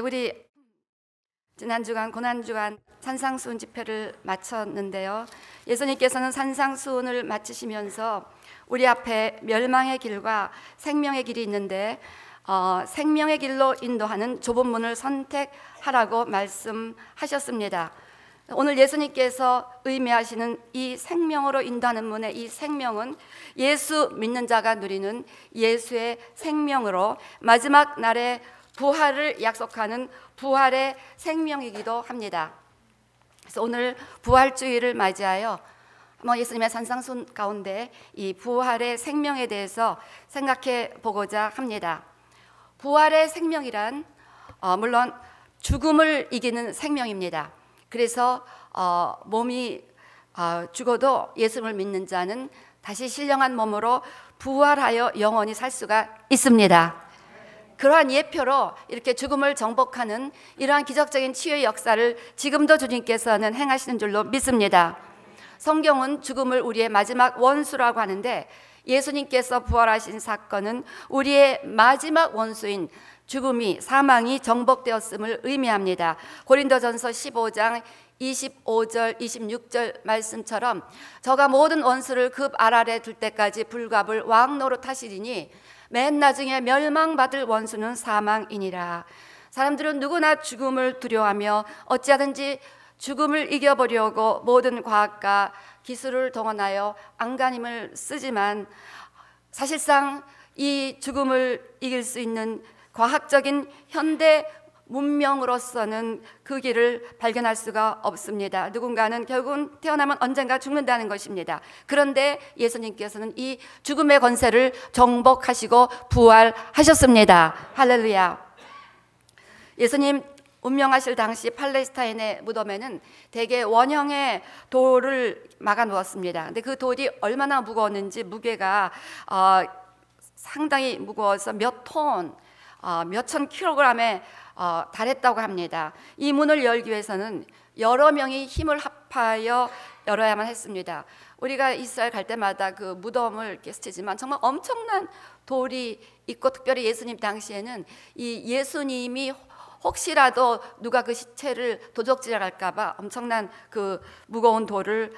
우리 지난주간 고난주간 산상수훈 집회를 마쳤는데요. 예수님께서는 산상수훈을 마치시면서 우리 앞에 멸망의 길과 생명의 길이 있는데 생명의 길로 인도하는 좁은 문을 선택하라고 말씀하셨습니다. 오늘 예수님께서 의미하시는 이 생명으로 인도하는 문의 이 생명은 예수 믿는 자가 누리는 예수의 생명으로 마지막 날에 부활을 약속하는 부활의 생명이기도 합니다. 그래서 오늘 부활주의를 맞이하여 예수님의 산상수훈 가운데 이 부활의 생명에 대해서 생각해 보고자 합니다. 부활의 생명이란 물론 죽음을 이기는 생명입니다. 그래서 몸이 죽어도 예수를 믿는 자는 다시 신령한 몸으로 부활하여 영원히 살 수가 있습니다. 그러한 예표로 이렇게 죽음을 정복하는 이러한 기적적인 치유의 역사를 지금도 주님께서는 행하시는 줄로 믿습니다. 성경은 죽음을 우리의 마지막 원수라고 하는데 예수님께서 부활하신 사건은 우리의 마지막 원수인 죽음이 사망이 정복되었음을 의미합니다. 고린도전서 15장 25절 26절 말씀처럼 저가 모든 원수를 급 알 아래 둘 때까지 불갑을 왕노릇 하시리니 맨 나중에 멸망받을 원수는 사망이니라. 사람들은 누구나 죽음을 두려워하며 어찌하든지 죽음을 이겨보려고 모든 과학과 기술을 동원하여 안간힘을 쓰지만 사실상 이 죽음을 이길 수 있는 과학적인 현대 문명으로서는 그 길을 발견할 수가 없습니다. 누군가는 결국은 태어나면 언젠가 죽는다는 것입니다. 그런데 예수님께서는 이 죽음의 권세를 정복하시고 부활하셨습니다. 할렐루야. 예수님 운명하실 당시 팔레스타인의 무덤에는 대개 원형의 돌을 막아 놓았습니다. 근데 그 돌이 얼마나 무거웠는지 무게가 상당히 무거워서 몇천 킬로그램에 달했다고 합니다. 이 문을 열기 위해서는 여러 명이 힘을 합하여 열어야만 했습니다. 우리가 이스라엘 갈 때마다 그 무덤을 이렇게 스치지만 정말 엄청난 돌이 있고 특별히 예수님 당시에는 이 예수님이 혹시라도 누가 그 시체를 도적질할까 봐 엄청난 그 무거운 돌을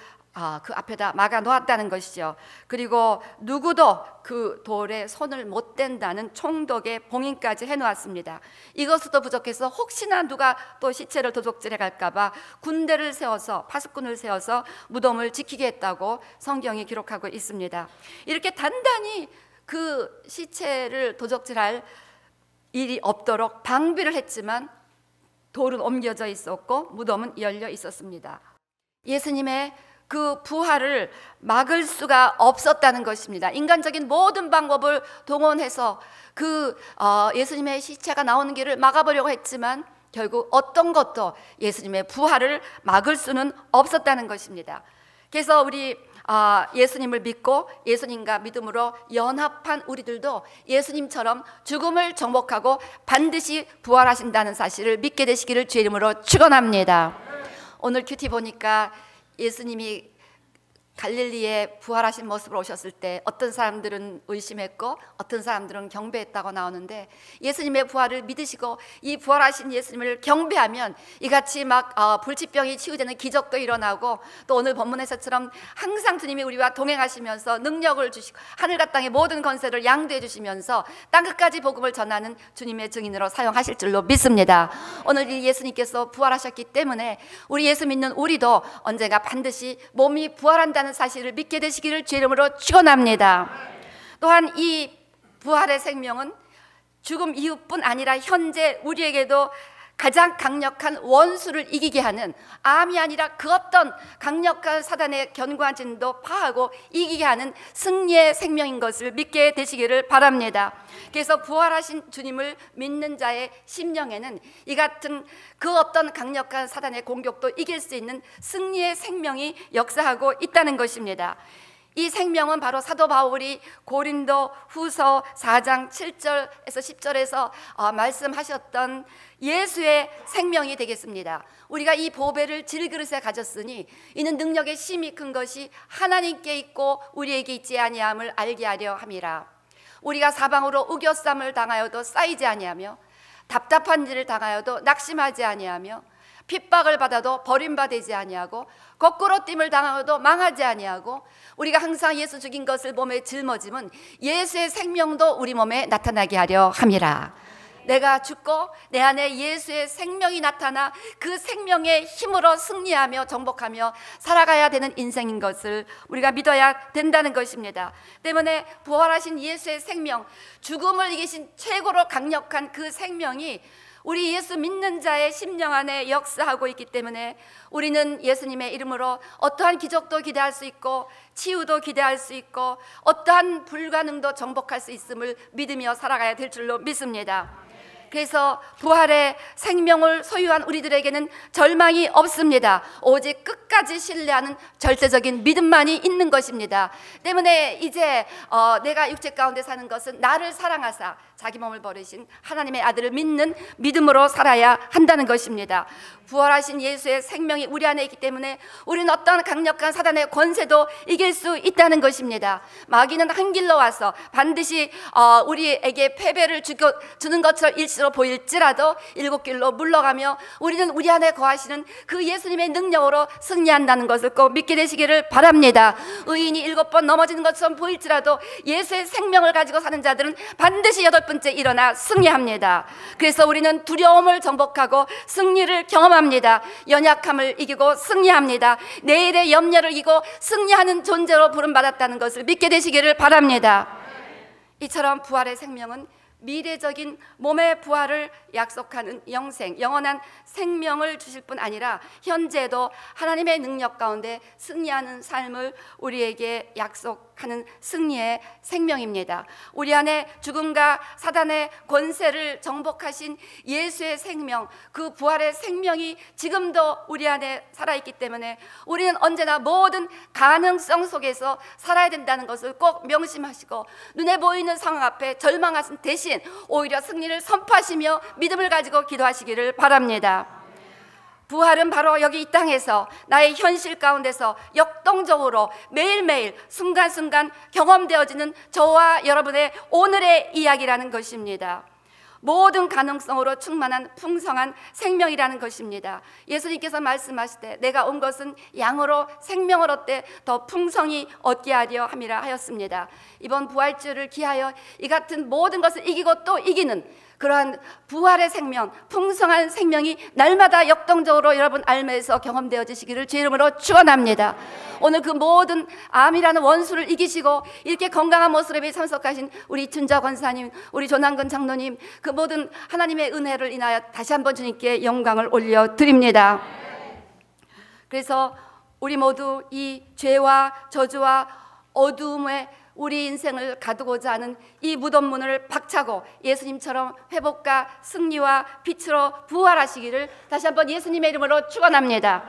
그 앞에다 막아 놓았다는 것이죠. 그리고 누구도 그 돌에 손을 못 댄다는 총독의 봉인까지 해놓았습니다. 이것으로도 부족해서 혹시나 누가 또 시체를 도적질해 갈까 봐 군대를 세워서 파수꾼을 세워서 무덤을 지키게 했다고 성경이 기록하고 있습니다. 이렇게 단단히 그 시체를 도적질할 일이 없도록 방비를 했지만 돌은 옮겨져 있었고 무덤은 열려 있었습니다. 예수님의 그 부활을 막을 수가 없었다는 것입니다. 인간적인 모든 방법을 동원해서 그 예수님의 시체가 나오는 길을 막아보려고 했지만 결국 어떤 것도 예수님의 부활을 막을 수는 없었다는 것입니다. 그래서 우리 예수님을 믿고 예수님과 믿음으로 연합한 우리들도 예수님처럼 죽음을 정복하고 반드시 부활하신다는 사실을 믿게 되시기를 주의 이름으로 축원합니다. 오늘 큐티 보니까 예수님이 갈릴리에 부활하신 모습으로 오셨을 때 어떤 사람들은 의심했고 어떤 사람들은 경배했다고 나오는데 예수님의 부활을 믿으시고 이 부활하신 예수님을 경배하면 이같이 막 불치병이 치유되는 기적도 일어나고 또 오늘 본문에서처럼 항상 주님이 우리와 동행하시면서 능력을 주시고 하늘과 땅의 모든 권세를 양도해 주시면서 땅끝까지 복음을 전하는 주님의 증인으로 사용하실 줄로 믿습니다. 오늘 이 예수님께서 부활하셨기 때문에 우리 예수 믿는 우리도 언젠가 반드시 몸이 부활한다는 사실을 믿게 되시기를 주의 이름으로 축원합니다. 또한 이 부활의 생명은 죽음 이후뿐 아니라 현재 우리에게도 가장 강력한 원수를 이기게 하는 암이 아니라 그 어떤 강력한 사단의 견고한 진도 파하고 이기게 하는 승리의 생명인 것을 믿게 되시기를 바랍니다. 그래서 부활하신 주님을 믿는 자의 심령에는 이 같은 그 어떤 강력한 사단의 공격도 이길 수 있는 승리의 생명이 역사하고 있다는 것입니다. 이 생명은 바로 사도 바울이 고린도 후서 4장 7절에서 10절에서 말씀하셨던 예수의 생명이 되겠습니다. 우리가 이 보배를 질그릇에 가졌으니 이는 능력의 심이 큰 것이 하나님께 있고 우리에게 있지 아니함을 알게 하려 함이라. 우리가 사방으로 우겨쌈을 당하여도 쌓이지 아니하며 답답한 일을 당하여도 낙심하지 아니하며 핍박을 받아도 버림받지 아니하고 거꾸로 됨을 당하여도 망하지 아니하고 우리가 항상 예수 죽인 것을 몸에 짊어짐은 예수의 생명도 우리 몸에 나타나게 하려 함이라. 내가 죽고 내 안에 예수의 생명이 나타나 그 생명의 힘으로 승리하며 정복하며 살아가야 되는 인생인 것을 우리가 믿어야 된다는 것입니다. 때문에 부활하신 예수의 생명, 죽음을 이기신 최고로 강력한 그 생명이 우리 예수 믿는 자의 심령 안에 역사하고 있기 때문에 우리는 예수님의 이름으로 어떠한 기적도 기대할 수 있고 치유도 기대할 수 있고 어떠한 불가능도 정복할 수 있음을 믿으며 살아가야 될 줄로 믿습니다. 그래서 부활의 생명을 소유한 우리들에게는 절망이 없습니다. 오직 끝까지 신뢰하는 절대적인 믿음만이 있는 것입니다. 때문에 이제 내가 육체 가운데 사는 것은 나를 사랑하사 자기 몸을 버리신 하나님의 아들을 믿는 믿음으로 살아야 한다는 것입니다. 부활하신 예수의 생명이 우리 안에 있기 때문에 우리는 어떤 강력한 사단의 권세도 이길 수 있다는 것입니다. 마귀는 한 길로 와서 반드시 우리에게 패배를 주는 것처럼 일시로 보일지라도 일곱 길로 물러가며 우리는 우리 안에 거하시는 그 예수님의 능력으로 승리한다는 것을 꼭 믿게 되시기를 바랍니다. 의인이 7번 넘어지는 것처럼 보일지라도 예수의 생명을 가지고 사는 자들은 반드시 8번째 일어나 승리합니다. 그래서 우리는 두려움을 정복하고 승리를 경험합니다. 연약함을 이기고 승리합니다. 내일의 염려를 이기고 승리하는 존재로 부름받았다는 것을 믿게 되시기를 바랍니다. 이처럼 부활의 생명은 미래적인 몸의 부활을 약속하는 영생, 영원한 생명을 주실 뿐 아니라 현재도 하나님의 능력 가운데 승리하는 삶을 우리에게 약속하는 승리의 생명입니다. 우리 안에 죽음과 사단의 권세를 정복하신 예수의 생명, 그 부활의 생명이 지금도 우리 안에 살아있기 때문에 우리는 언제나 모든 가능성 속에서 살아야 된다는 것을 꼭 명심하시고 눈에 보이는 상황 앞에 절망하신 대신 오히려 승리를 선포하시며 믿음을 가지고 기도하시기를 바랍니다. 부활은 바로 여기 이 땅에서 나의 현실 가운데서 역동적으로 매일매일 순간순간 경험되어지는 저와 여러분의 오늘의 이야기라는 것입니다. 모든 가능성으로 충만한 풍성한 생명이라는 것입니다. 예수님께서 말씀하실 때 내가 온 것은 양으로 생명을 얻되 더 풍성히 얻게 하려 함이라 하였습니다. 이번 부활주를 기하여 이 같은 모든 것을 이기고 또 이기는 그러한 부활의 생명, 풍성한 생명이 날마다 역동적으로 여러분 삶에서 경험되어지시기를 주의 이름으로 축원합니다. 오늘 그 모든 암이라는 원수를 이기시고 이렇게 건강한 모습에 참석하신 우리 준자 권사님, 우리 조남근 장로님, 그 모든 하나님의 은혜를 인하여 다시 한번 주님께 영광을 올려드립니다. 그래서 우리 모두 이 죄와 저주와 어두움에 우리 인생을 가두고자 하는 이 무덤문을 박차고 예수님처럼 회복과 승리와 빛으로 부활하시기를 다시 한번 예수님의 이름으로 축원합니다.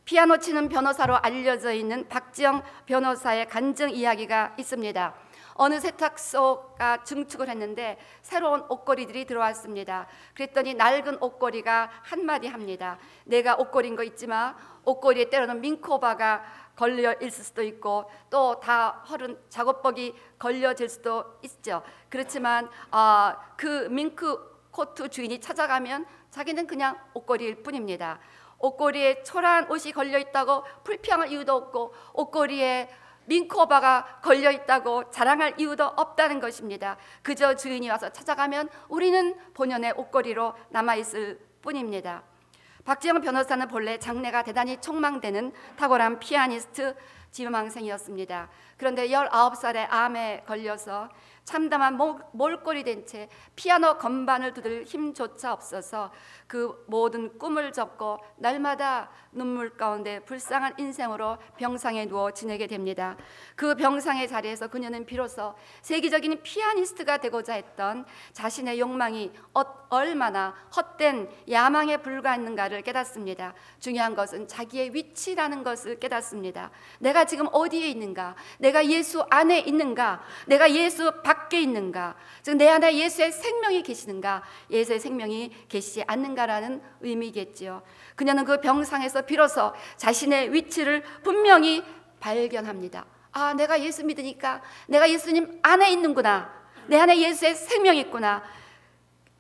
피아노 치는 변호사로 알려져 있는 박지영 변호사의 간증 이야기가 있습니다. 어느 세탁소가 증축을 했는데 새로운 옷걸이들이 들어왔습니다. 그랬더니 낡은 옷걸이가 한마디 합니다. 내가 옷걸이인 거 잊지 마. 옷걸이에 때로는 민코바가 걸려 있을 수도 있고 또 다 허른 작업복이 걸려질 수도 있죠. 그렇지만 그 밍크 코트 주인이 찾아가면 자기는 그냥 옷걸이일 뿐입니다. 옷걸이에 초라한 옷이 걸려 있다고 불평할 이유도 없고 옷걸이에 민코바가 걸려 있다고 자랑할 이유도 없다는 것입니다. 그저 주인이 와서 찾아가면 우리는 본연의 옷걸이로 남아있을 뿐입니다. 박지영 변호사는 본래 장래가 대단히 촉망되는 탁월한 피아니스트 지망생이었습니다. 그런데 19살에 암에 걸려서 참담한 몰골이 된 채 피아노 건반을 두들 힘조차 없어서 그 모든 꿈을 접고 날마다 눈물 가운데 불쌍한 인생으로 병상에 누워 지내게 됩니다. 그 병상의 자리에서 그녀는 비로소 세계적인 피아니스트가 되고자 했던 자신의 욕망이 얼마나 헛된 야망에 불과했는가를 깨닫습니다. 중요한 것은 자기의 위치라는 것을 깨닫습니다. 내가 지금 어디에 있는가? 내가 예수 안에 있는가? 내가 예수 밖에 있는가? 즉 내 안에 예수의 생명이 계시는가? 예수의 생명이 계시지 않는가라는 의미겠지요. 그녀는 그 병상에서 비로소 자신의 위치를 분명히 발견합니다. 아, 내가 예수 믿으니까 내가 예수님 안에 있는구나. 내 안에 예수의 생명이 있구나.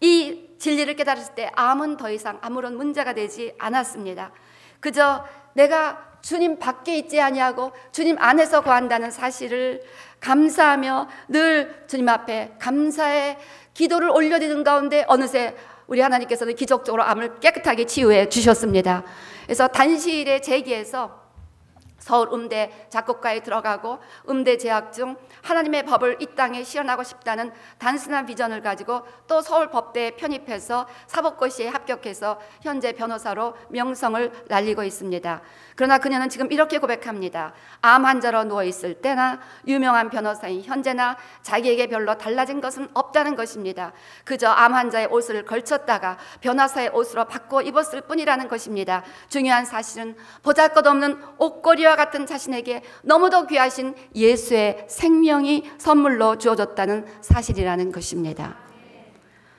이 진리를 깨달았을 때 암은 더 이상 아무런 문제가 되지 않았습니다. 그저 내가 주님 밖에 있지 아니하고 주님 안에서 거한다는 사실을 감사하며 늘 주님 앞에 감사의 기도를 올려드리는 가운데 어느새 우리 하나님께서는 기적적으로 암을 깨끗하게 치유해 주셨습니다. 그래서 단시일에 재기해서 서울 음대 작곡과에 들어가고 음대 재학 중 하나님의 법을 이 땅에 실현하고 싶다는 단순한 비전을 가지고 또 서울 법대에 편입해서 사법고시에 합격해서 현재 변호사로 명성을 날리고 있습니다. 그러나 그녀는 지금 이렇게 고백합니다. 암 환자로 누워있을 때나 유명한 변호사인 현재나 자기에게 별로 달라진 것은 없다는 것입니다. 그저 암 환자의 옷을 걸쳤다가 변호사의 옷으로 바꿔 입었을 뿐이라는 것입니다. 중요한 사실은 보잘것없는 옷걸이와 같은 자신에게 너무도 귀하신 예수의 생명이 선물로 주어졌다는 사실이라는 것입니다.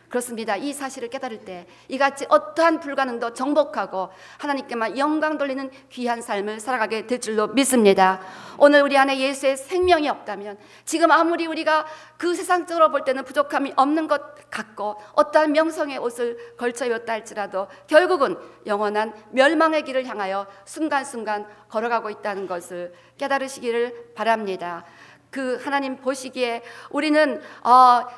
그렇습니다. 이 사실을 깨달을 때 이같이 어떠한 불가능도 정복하고 하나님께만 영광 돌리는 귀한 삶을 살아가게 될 줄로 믿습니다. 오늘 우리 안에 예수의 생명이 없다면 지금 아무리 우리가 그 세상적으로 볼 때는 부족함이 없는 것 같고 어떠한 명성의 옷을 걸쳐 입었다 할지라도 결국은 영원한 멸망의 길을 향하여 순간순간 걸어가고 있다는 것을 깨달으시기를 바랍니다. 그 하나님 보시기에 우리는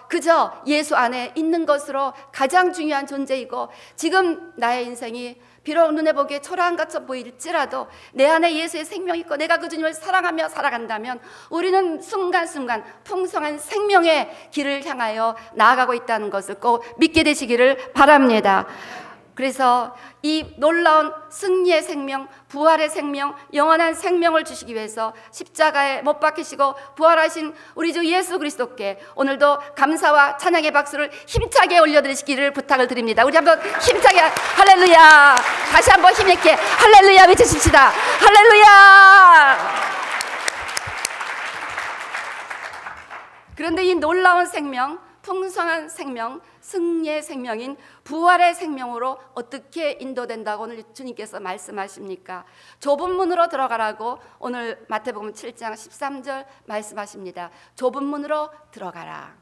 그저 예수 안에 있는 것으로 가장 중요한 존재이고 지금 나의 인생이 비록 눈에 보기에 초라한 것처럼 보일지라도 내 안에 예수의 생명이 있고 내가 그 주님을 사랑하며 살아간다면 우리는 순간순간 풍성한 생명의 길을 향하여 나아가고 있다는 것을 꼭 믿게 되시기를 바랍니다. 그래서 이 놀라운 승리의 생명, 부활의 생명, 영원한 생명을 주시기 위해서 십자가에 못 박히시고 부활하신 우리 주 예수 그리스도께 오늘도 감사와 찬양의 박수를 힘차게 올려드리시기를 부탁을 드립니다. 우리 한번 힘차게 할렐루야, 다시 한번 힘있게 할렐루야 외치십시다. 할렐루야. 그런데 이 놀라운 생명, 풍성한 생명, 승리의 생명인 부활의 생명으로 어떻게 인도된다고 오늘 주님께서 말씀하십니까? 좁은 문으로 들어가라고 오늘 마태복음 7장 13절 말씀하십니다. 좁은 문으로 들어가라.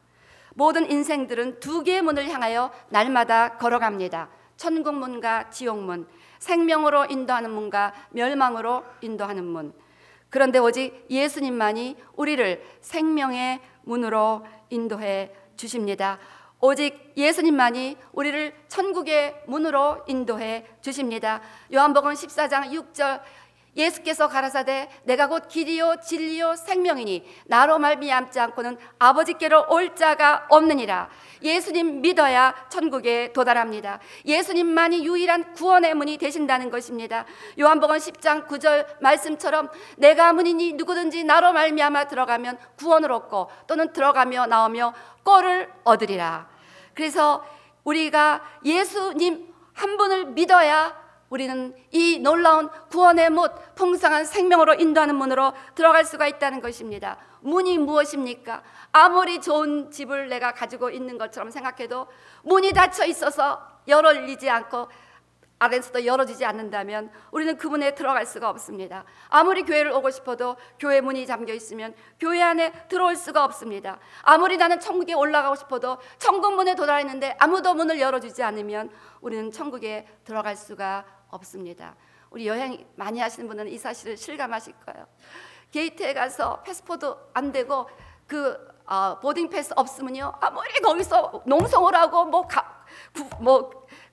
모든 인생들은 두 개의 문을 향하여 날마다 걸어갑니다. 천국문과 지옥문, 생명으로 인도하는 문과 멸망으로 인도하는 문. 그런데 오직 예수님만이 우리를 생명의 문으로 인도해 주십니다. 오직 예수님만이 우리를 천국의 문으로 인도해 주십니다. 요한복음 14장 6절 예수께서 가라사대 내가 곧 길이요 진리요 생명이니 나로 말미암지 않고는 아버지께로 올 자가 없느니라. 예수님 믿어야 천국에 도달합니다. 예수님만이 유일한 구원의 문이 되신다는 것입니다. 요한복음 10장 9절 말씀처럼 내가 문이니 누구든지 나로 말미암아 들어가면 구원을 얻고 또는 들어가며 나오며 꼴을 얻으리라. 그래서 우리가 예수님 한 분을 믿어야 우리는 이 놀라운 구원의 문, 풍성한 생명으로 인도하는 문으로 들어갈 수가 있다는 것입니다. 문이 무엇입니까? 아무리 좋은 집을 내가 가지고 있는 것처럼 생각해도 문이 닫혀 있어서 열리지 않고 안에서도 열어지지 않는다면 우리는 그 문에 들어갈 수가 없습니다. 아무리 교회를 오고 싶어도 교회 문이 잠겨 있으면 교회 안에 들어올 수가 없습니다. 아무리 나는 천국에 올라가고 싶어도 천국 문에 도달했는데 아무도 문을 열어주지 않으면 우리는 천국에 들어갈 수가 없습니다. 우리 여행 많이 하시는 분은 이 사실을 실감하실 거예요. 게이트에 가서 패스포드 안 되고 보딩 패스 없으면요 아무리 거기서 농성을 하고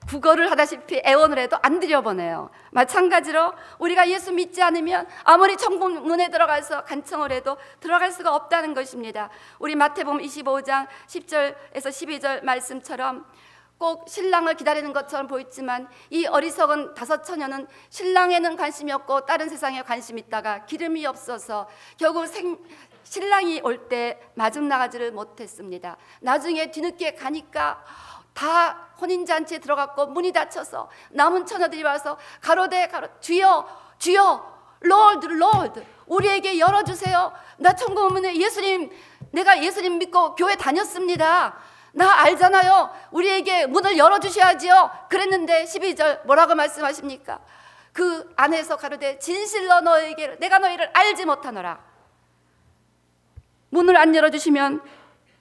국어를 하다시피 애원을 해도 안 들여보내요. 마찬가지로 우리가 예수 믿지 않으면 아무리 천국 문에 들어가서 간청을 해도 들어갈 수가 없다는 것입니다. 우리 마태복음 25장 10절에서 12절 말씀처럼 꼭 신랑을 기다리는 것처럼 보이지만 이 어리석은 다섯 처녀는 신랑에는 관심이 없고 다른 세상에 관심이 있다가 기름이 없어서 결국 신랑이 올 때 마중 나가지를 못했습니다. 나중에 뒤늦게 가니까 다 혼인잔치에 들어갔고 문이 닫혀서 남은 처녀들이 와서 가로되 주여 주여 Lord Lord 우리에게 열어주세요. 나 천국 문에 내가 예수님 믿고 교회 다녔습니다. 나 알잖아요. 우리에게 문을 열어주셔야지요. 그랬는데 12절 뭐라고 말씀하십니까? 그 안에서 가로되 진실로 너에게 내가 너희를 알지 못하노라. 문을 안 열어주시면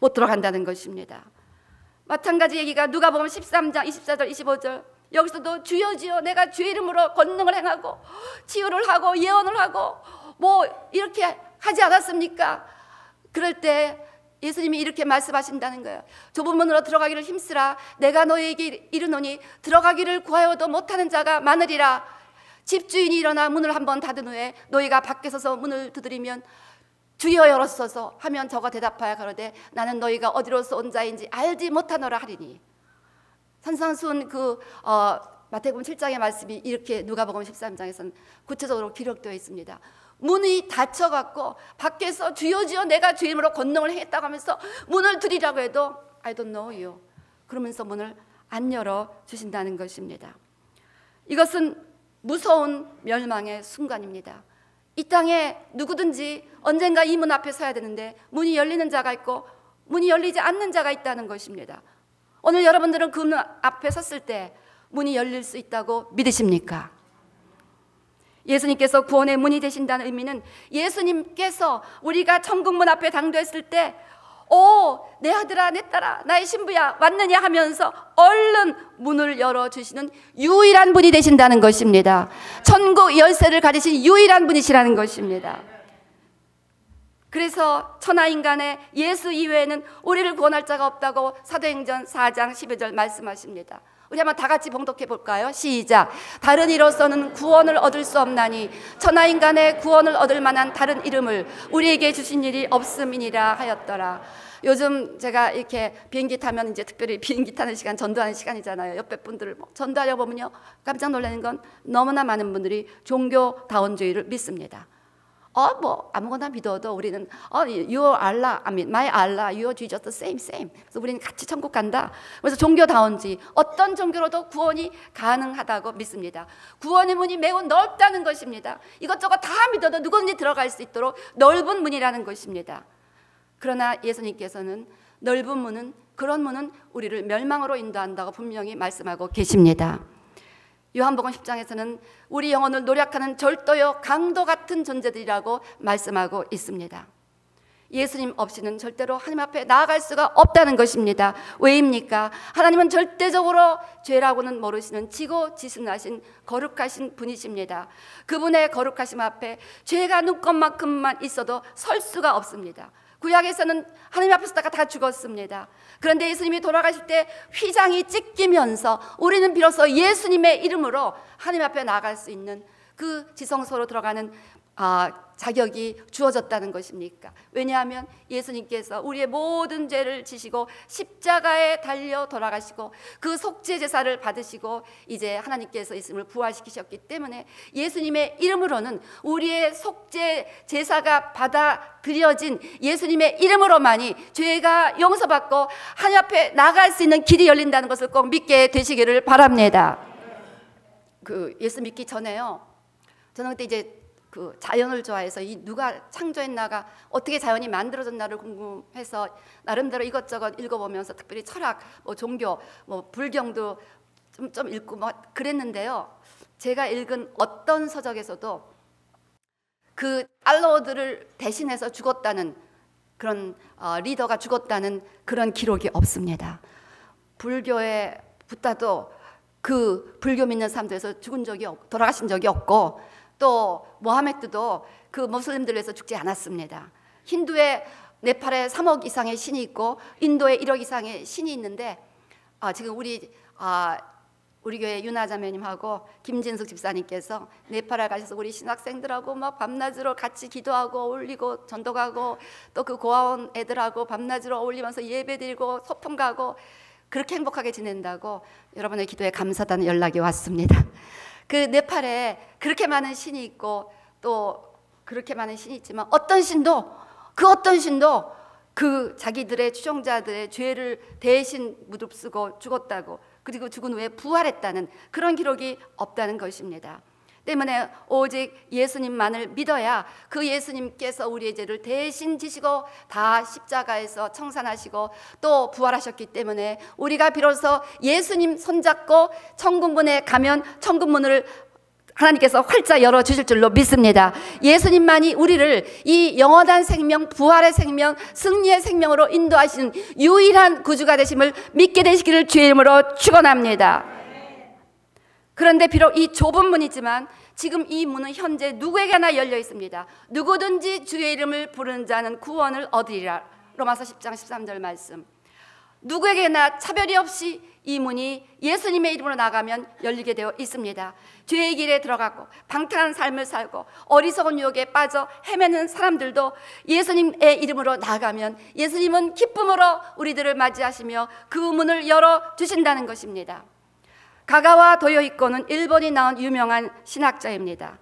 못 들어간다는 것입니다. 마찬가지 얘기가 누가복음 13장 24절 25절, 여기서도 주여 주여 내가 주의 이름으로 권능을 행하고 치유를 하고 예언을 하고 뭐 이렇게 하지 않았습니까? 그럴 때 예수님이 이렇게 말씀하신다는 거예요. 좁은 문으로 들어가기를 힘쓰라. 내가 너희에게 이르노니 들어가기를 구하여도 못하는 자가 많으리라. 집주인이 일어나 문을 한번 닫은 후에 너희가 밖에 서서 문을 두드리면 주여 열었소서 하면 저가 대답하여 가로되 나는 너희가 어디로서 온 자인지 알지 못하노라 하리니. 산상수훈 마태복음 7장의 말씀이 이렇게 누가복음 13장에서는 구체적으로 기록되어 있습니다. 문이 닫혀갖고 밖에서 주여 주여 내가 주의 이름으로 권능을 행했다고 하면서 문을 두드리라고 해도 I don't know you 그러면서 문을 안 열어주신다는 것입니다. 이것은 무서운 멸망의 순간입니다. 이 땅에 누구든지 언젠가 이 문 앞에 서야 되는데 문이 열리는 자가 있고 문이 열리지 않는 자가 있다는 것입니다. 오늘 여러분들은 그 문 앞에 섰을 때 문이 열릴 수 있다고 믿으십니까? 예수님께서 구원의 문이 되신다는 의미는 예수님께서 우리가 천국문 앞에 당도했을 때 내 아들아 내 딸아 나의 신부야 왔느냐 하면서 얼른 문을 열어주시는 유일한 분이 되신다는 것입니다. 천국 열쇠를 가지신 유일한 분이시라는 것입니다. 그래서 천하인간의 예수 이외에는 우리를 구원할 자가 없다고 사도행전 4장 12절 말씀하십니다. 우리 한번 다 같이 봉독해 볼까요? 시작. 다른 이로서는 구원을 얻을 수 없나니 천하인간의 구원을 얻을 만한 다른 이름을 우리에게 주신 일이 없음이니라 하였더라. 요즘 제가 이렇게 비행기 타면 이제 특별히 비행기 타는 시간 전도하는 시간이잖아요. 옆에 분들을 전도하려 보면요 깜짝 놀라는 건 너무나 많은 분들이 종교다원주의를 믿습니다. 뭐 아무거나 믿어도 우리는 your Allah, I mean my Allah, your Jesus the same. 그래서 우리는 같이 천국 간다. 그래서 종교다운지 어떤 종교로도 구원이 가능하다고 믿습니다. 구원의 문이 매우 넓다는 것입니다. 이것저것 다 믿어도 누구든지 들어갈 수 있도록 넓은 문이라는 것입니다. 그러나 예수님께서는 넓은 문은 그런 문은 우리를 멸망으로 인도한다고 분명히 말씀하고 계십니다. 요한복음 10장에서는 우리 영혼을 노력하는 절도요 강도 같은 존재들이라고 말씀하고 있습니다. 예수님 없이는 절대로 하나님 앞에 나아갈 수가 없다는 것입니다. 왜입니까? 하나님은 절대적으로 죄라고는 모르시는 지고지순하신 거룩하신 분이십니다. 그분의 거룩하심 앞에 죄가 눈꼽만큼만 있어도 설 수가 없습니다. 구약에서는 하나님 앞에서다가 다 죽었습니다. 그런데 예수님이 돌아가실 때 휘장이 찢기면서 우리는 비로소 예수님의 이름으로 하나님 앞에 나아갈 수 있는 그 지성소로 들어가는 자격이 주어졌다는 것입니까? 왜냐하면 예수님께서 우리의 모든 죄를 지시고 십자가에 달려 돌아가시고 그 속죄 제사를 받으시고 이제 하나님께서 예수님을 부활시키셨기 때문에 예수님의 이름으로는 우리의 속죄 제사가 받아들여진 예수님의 이름으로만이 죄가 용서받고 하나님 앞에 나갈 수 있는 길이 열린다는 것을 꼭 믿게 되시기를 바랍니다. 예수 믿기 전에요, 저는 그때 이제 자연을 좋아해서 이 누가 창조했나가 어떻게 자연이 만들어졌나를 궁금해서 나름대로 이것저것 읽어보면서 특별히 철학, 종교, 불경도 좀 읽고 그랬는데요. 제가 읽은 어떤 서적에서도 그 알로드를 대신해서 죽었다는 그런 리더가 죽었다는 그런 기록이 없습니다. 불교에 붙다도 그 불교 믿는 사람들에서 돌아가신 적이 없고 또 모하메드도 그 모슬림들에서 죽지 않았습니다. 힌두에 네팔에 3억 이상의 신이 있고 인도에 1억 이상의 신이 있는데 지금 우리 교회 윤아자매님하고 김진숙 집사님께서 네팔에 가셔서 우리 신학생들하고 밤낮으로 같이 기도하고 어울리고 전도 가고 또 그 고아원 애들하고 밤낮으로 어울리면서 예배드리고 소풍 가고 그렇게 행복하게 지낸다고 여러분의 기도에 감사하다는 연락이 왔습니다. 그 네팔에 그렇게 많은 신이 있고 또 그렇게 많은 신이 있지만 어떤 신도 그 자기들의 추종자들의 죄를 대신 무릅쓰고 죽었다고, 그리고 죽은 후에 부활했다는 그런 기록이 없다는 것입니다. 때문에 오직 예수님만을 믿어야 그 예수님께서 우리의 죄를 대신 지시고 다 십자가에서 청산하시고 또 부활하셨기 때문에 우리가 비로소 예수님 손잡고 천국문에 가면 천국문을 하나님께서 활짝 열어주실 줄로 믿습니다. 예수님만이 우리를 이 영원한 생명, 부활의 생명, 승리의 생명으로 인도하시는 유일한 구주가 되심을 믿게 되시기를 주의 이름으로 축원합니다. 그런데 비록 이 좁은 문이지만 지금 이 문은 현재 누구에게나 열려 있습니다. 누구든지 주의 이름을 부르는 자는 구원을 얻으리라. 로마서 10장 13절 말씀. 누구에게나 차별이 없이 이 문이 예수님의 이름으로 나가면 열리게 되어 있습니다. 죄의 길에 들어가고 방탕한 삶을 살고 어리석은 유혹에 빠져 헤매는 사람들도 예수님의 이름으로 나가면 예수님은 기쁨으로 우리들을 맞이하시며 그 문을 열어주신다는 것입니다. 가가와 도요히코는 일본이 낳은 유명한 신학자입니다.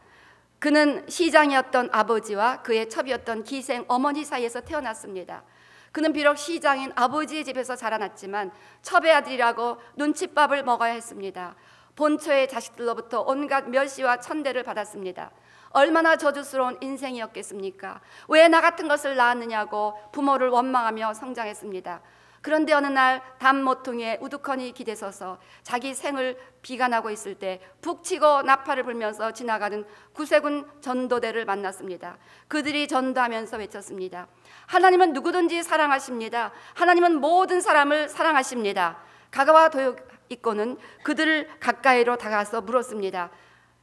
그는 시장이었던 아버지와 그의 첩이었던 기생 어머니 사이에서 태어났습니다. 그는 비록 시장인 아버지의 집에서 자라났지만 첩의 아들이라고 눈칫밥을 먹어야 했습니다. 본처의 자식들로부터 온갖 멸시와 천대를 받았습니다. 얼마나 저주스러운 인생이었겠습니까? 왜 나 같은 것을 낳았느냐고 부모를 원망하며 성장했습니다. 그런데 어느 날 담 모퉁이에 우두커니 기대서서 자기 생을 비관하고 있을 때 북치고 나팔을 불면서 지나가는 구세군 전도대를 만났습니다. 그들이 전도하면서 외쳤습니다. 하나님은 누구든지 사랑하십니다. 하나님은 모든 사람을 사랑하십니다. 가가와 도요히코는 그들을 가까이로 다가가서 물었습니다.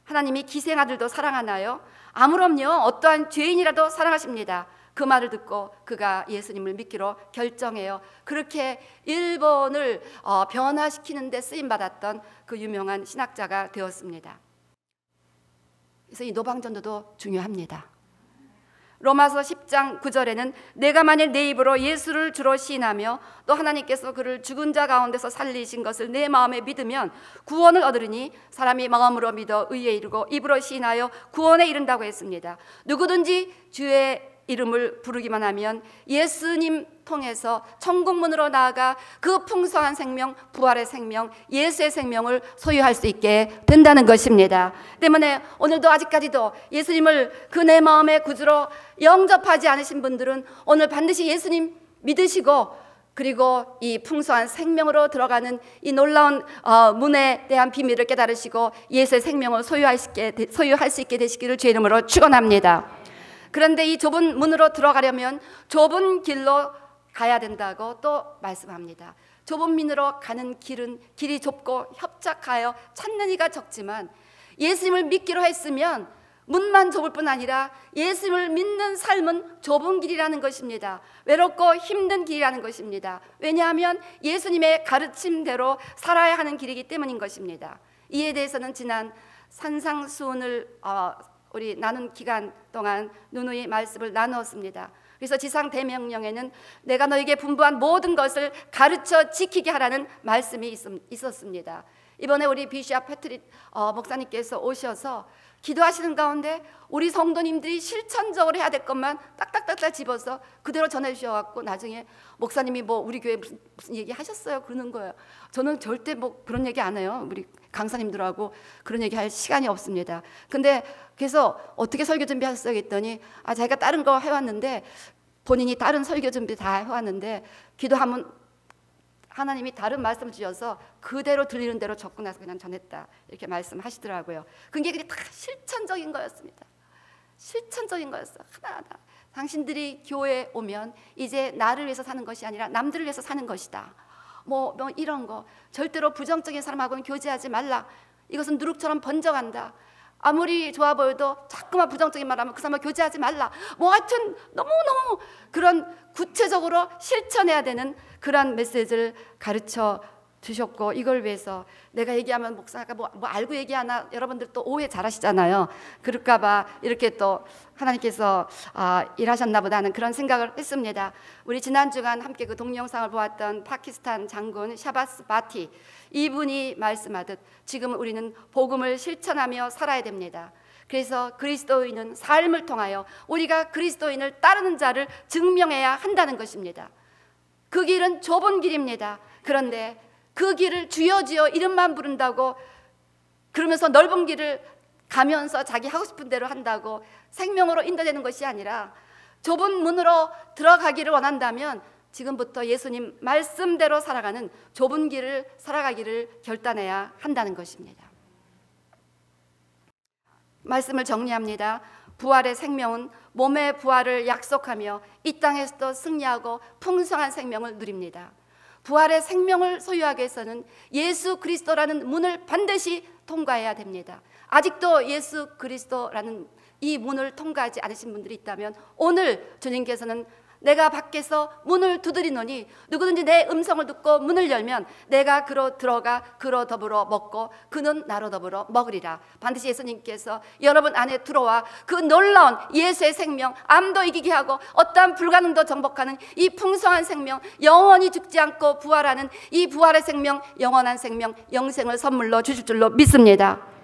하나님이 기생아들도 사랑하나요? 아무럼요. 어떠한 죄인이라도 사랑하십니다. 그 말을 듣고 그가 예수님을 믿기로 결정해요. 그렇게 일본을 변화시키는 데 쓰임받았던 그 유명한 신학자가 되었습니다. 그래서 이 노방전도도 중요합니다. 로마서 10장 9절에는 내가 만일 내 입으로 예수를 주로 시인하며 또 하나님께서 그를 죽은 자 가운데서 살리신 것을 내 마음에 믿으면 구원을 얻으리니 사람이 마음으로 믿어 의에 이르고 입으로 시인하여 구원에 이른다고 했습니다. 누구든지 주의 이름을 부르기만 하면 예수님 통해서 천국문으로 나아가 그 풍성한 생명, 부활의 생명, 예수의 생명을 소유할 수 있게 된다는 것입니다. 때문에 오늘도 아직까지도 예수님을 그 내 마음의 구주로 영접하지 않으신 분들은 오늘 반드시 예수님 믿으시고 그리고 이 풍성한 생명으로 들어가는 이 놀라운 문에 대한 비밀을 깨달으시고 예수의 생명을 소유할 수 있게 되시기를 주의 이름으로 축원합니다. 그런데 이 좁은 문으로 들어가려면 좁은 길로 가야 된다고 또 말씀합니다. 좁은 문으로 가는 길이 좁고 협착하여 찾는 이가 적지만 예수님을 믿기로 했으면 문만 좁을 뿐 아니라 예수님을 믿는 삶은 좁은 길이라는 것입니다. 외롭고 힘든 길이라는 것입니다. 왜냐하면 예수님의 가르침대로 살아야 하는 길이기 때문인 것입니다. 이에 대해서는 지난 산상수훈을 우리 나눈 기간 동안 누누이 말씀을 나누었습니다. 그래서 지상 대명령에는 내가 너에게 분부한 모든 것을 가르쳐 지키게 하라는 말씀이 있었습니다. 이번에 우리 비시아 패트릭 목사님께서 오셔서 기도하시는 가운데 우리 성도님들이 실천적으로 해야 될 것만 딱딱딱딱 집어서 그대로 전해 주셔갖고 나중에 목사님이 뭐 우리 교회 무슨 얘기 하셨어요? 그러는 거예요. 저는 절대 뭐 그런 얘기 안 해요. 우리 강사님들하고 그런 얘기 할 시간이 없습니다. 근데 그래서 어떻게 설교 준비하셨어요? 했더니 자기가 다른 거 해왔는데 본인이 다른 설교 준비 다 해왔는데 기도하면 하나님이 다른 말씀을 주셔서 그대로 들리는 대로 적고 나서 그냥 전했다 이렇게 말씀하시더라고요. 그게 그냥 다 실천적인 거였습니다. 실천적인 거였어. 하나하나. 당신들이 교회에 오면 이제 나를 위해서 사는 것이 아니라 남들을 위해서 사는 것이다. 뭐 이런 거 절대로 부정적인 사람하고는 교제하지 말라. 이것은 누룩처럼 번져간다. 아무리 좋아 보여도 자꾸만 부정적인 말하면 그 사람과 교제하지 말라. 뭐 하여튼 너무너무 그런 구체적으로 실천해야 되는 그런 메시지를 가르쳐 주셨고 이걸 위해서 내가 얘기하면 목사가 뭐 알고 얘기하나 여러분들 또 오해 잘하시잖아요. 그럴까 봐 이렇게 또 하나님께서 일하셨나 보다 하는 그런 생각을 했습니다. 우리 지난 주간 함께 그 동영상을 보았던 파키스탄 장군 샤바스 바티 이분이 말씀하듯 지금 우리는 복음을 실천하며 살아야 됩니다. 그래서 그리스도인은 삶을 통하여 우리가 그리스도인을 따르는 자를 증명해야 한다는 것입니다. 그 길은 좁은 길입니다. 그런데 그 길을 주여 주여 이름만 부른다고 그러면서 넓은 길을 가면서 자기 하고 싶은 대로 한다고 생명으로 인도되는 것이 아니라 좁은 문으로 들어가기를 원한다면 지금부터 예수님 말씀대로 살아가는 좁은 길을 살아가기를 결단해야 한다는 것입니다. 말씀을 정리합니다. 부활의 생명은 몸의 부활을 약속하며 이 땅에서도 승리하고 풍성한 생명을 누립니다. 부활의 생명을 소유하기 위해서는 예수 그리스도라는 문을 반드시 통과해야 됩니다. 아직도 예수 그리스도라는 이 문을 통과하지 않으신 분들이 있다면 오늘 주님께서는 내가 밖에서 문을 두드리노니 누구든지 내 음성을 듣고 문을 열면 내가 그로 들어가 그로 더불어 먹고 그는 나로 더불어 먹으리라. 반드시 예수님께서 여러분 안에 들어와 그 놀라운 예수의 생명, 암도 이기게 하고 어떠한 불가능도 정복하는 이 풍성한 생명, 영원히 죽지 않고 부활하는 이 부활의 생명, 영원한 생명, 영생을 선물로 주실 줄로 믿습니다.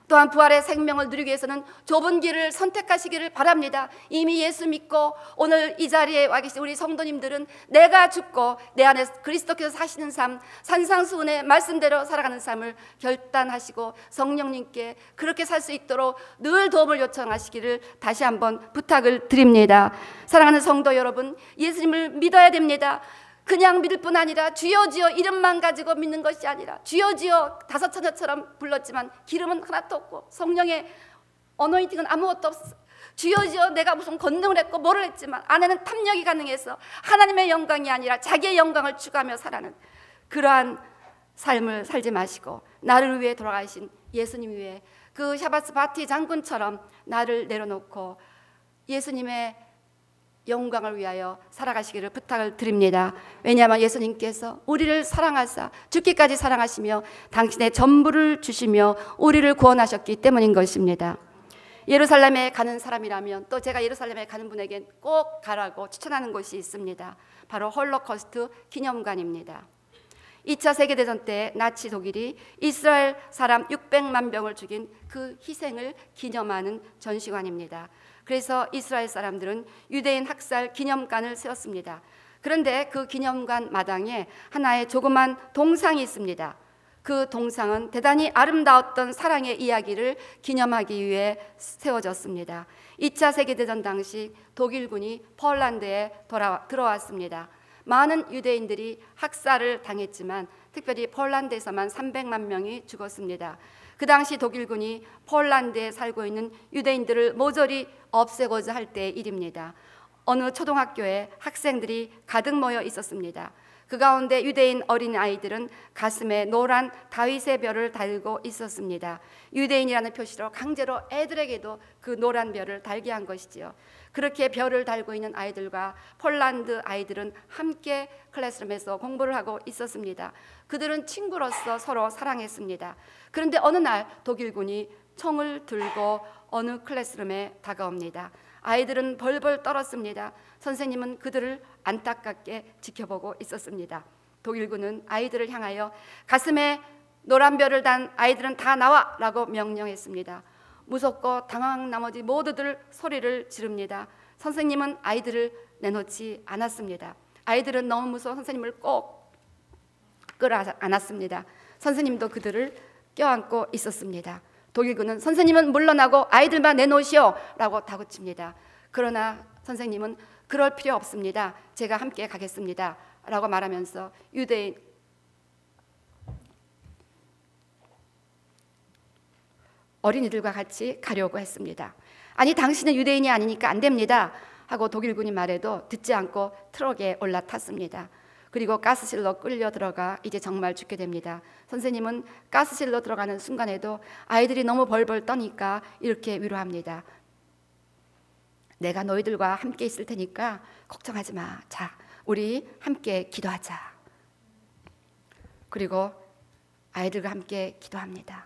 또한 부활의 생명을 누리기 위해서는 좁은 길을 선택하시기를 바랍니다. 이미 예수 믿고 오늘 이 자리에 와 계신 우리 성도님들은 내가 죽고 내 안에 그리스도께서 사시는 삶, 산상수훈의 말씀대로 살아가는 삶을 결단하시고 성령님께 그렇게 살 수 있도록 늘 도움을 요청하시기를 다시 한번 부탁을 드립니다. 사랑하는 성도 여러분, 예수님을 믿어야 됩니다. 그냥 믿을 뿐 아니라 주여 주여 이름만 가지고 믿는 것이 아니라 주여 주여 다섯 처녀처럼 불렀지만 기름은 하나도 없고 성령의 어노인팅은 아무것도 없어. 주여 주여 내가 무슨 권능을 했고 뭐를 했지만 안에는 탐욕이 가능해서 하나님의 영광이 아니라 자기의 영광을 추구하며 살아가는 그러한 삶을 살지 마시고 나를 위해 돌아가신 예수님 위해 그 샤바스 바티 장군처럼 나를 내려놓고 예수님의 영광을 위하여 살아가시기를 부탁을 드립니다. 왜냐하면 예수님께서 우리를 사랑하사 죽기까지 사랑하시며 당신의 전부를 주시며 우리를 구원하셨기 때문인 것입니다. 예루살렘에 가는 사람이라면 또 제가 예루살렘에 가는 분에게 꼭 가라고 추천하는 곳이 있습니다. 바로 홀로코스트 기념관입니다. 2차 세계대전 때 나치 독일이 이스라엘 사람 600만 명을 죽인 그 희생을 기념하는 전시관입니다. 그래서 이스라엘 사람들은 유대인 학살 기념관을 세웠습니다. 그런데 그 기념관 마당에 하나의 조그만 동상이 있습니다. 그 동상은 대단히 아름다웠던 사랑의 이야기를 기념하기 위해 세워졌습니다. 2차 세계대전 당시 독일군이 폴란드에 들어왔습니다. 많은 유대인들이 학살을 당했지만 특별히 폴란드에서만 300만 명이 죽었습니다. 그 당시 독일군이 폴란드에 살고 있는 유대인들을 모조리 없애고자 할 때의 일입니다. 어느 초등학교에 학생들이 가득 모여 있었습니다. 그 가운데 유대인 어린아이들은 가슴에 노란 다윗의 별을 달고 있었습니다. 유대인이라는 표시로 강제로 애들에게도 그 노란 별을 달게 한 것이지요. 그렇게 별을 달고 있는 아이들과 폴란드 아이들은 함께 클래스룸에서 공부를 하고 있었습니다. 그들은 친구로서 서로 사랑했습니다. 그런데 어느 날 독일군이 총을 들고 어느 클래스룸에 다가옵니다. 아이들은 벌벌 떨었습니다. 선생님은 그들을 안타깝게 지켜보고 있었습니다. 독일군은 아이들을 향하여 가슴에 노란 별을 단 아이들은 다 나와 라고 명령했습니다. 무섭고 당황한 나머지 모두들 소리를 지릅니다. 선생님은 아이들을 내놓지 않았습니다. 아이들은 너무 무서워 선생님을 꼭 끌어안았습니다. 선생님도 그들을 껴안고 있었습니다. 독일군은 선생님은 물러나고 아이들만 내놓으시오 라고 다그칩니다. 그러나 선생님은 그럴 필요 없습니다. 제가 함께 가겠습니다 라고 말하면서 유대인 어린이들과 같이 가려고 했습니다. 아니 당신은 유대인이 아니니까 안 됩니다 하고 독일군이 말해도 듣지 않고 트럭에 올라탔습니다. 그리고 가스실로 끌려 들어가 이제 정말 죽게 됩니다. 선생님은 가스실로 들어가는 순간에도 아이들이 너무 벌벌 떠니까 이렇게 위로합니다. 내가 너희들과 함께 있을 테니까 걱정하지 마. 자, 우리 함께 기도하자. 그리고 아이들과 함께 기도합니다.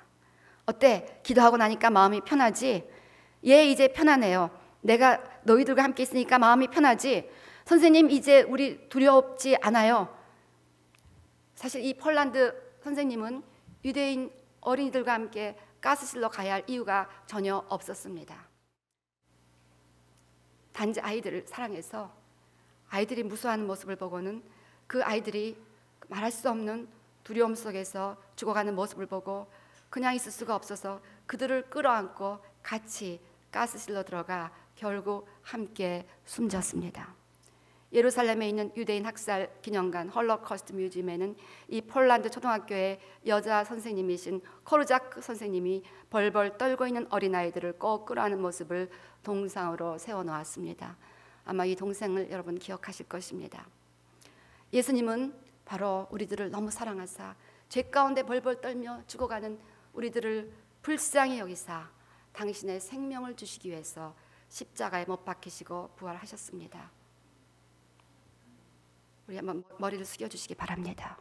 어때? 기도하고 나니까 마음이 편하지? 예, 이제 편하네요. 내가 너희들과 함께 있으니까 마음이 편하지? 선생님, 이제 우리 두렵지 않아요. 사실 이 폴란드 선생님은 유대인 어린이들과 함께 가스실로 가야 할 이유가 전혀 없었습니다. 단지 아이들을 사랑해서 아이들이 무서워하는 모습을 보고는 그 아이들이 말할 수 없는 두려움 속에서 죽어가는 모습을 보고 그냥 있을 수가 없어서 그들을 끌어안고 같이 가스실로 들어가 결국 함께 숨졌습니다. 예루살렘에 있는 유대인 학살 기념관 홀로코스트 뮤지엄에는 이 폴란드 초등학교의 여자 선생님이신 코르자크 선생님이 벌벌 떨고 있는 어린아이들을 꼭 끌어안는 모습을 동상으로 세워놓았습니다. 아마 이 동상을 여러분 기억하실 것입니다. 예수님은 바로 우리들을 너무 사랑하사 죄 가운데 벌벌 떨며 죽어가는 우리들을 불쌍히 여기사 당신의 생명을 주시기 위해서 십자가에 못 박히시고 부활하셨습니다. 우리 한번 머리를 숙여주시기 바랍니다.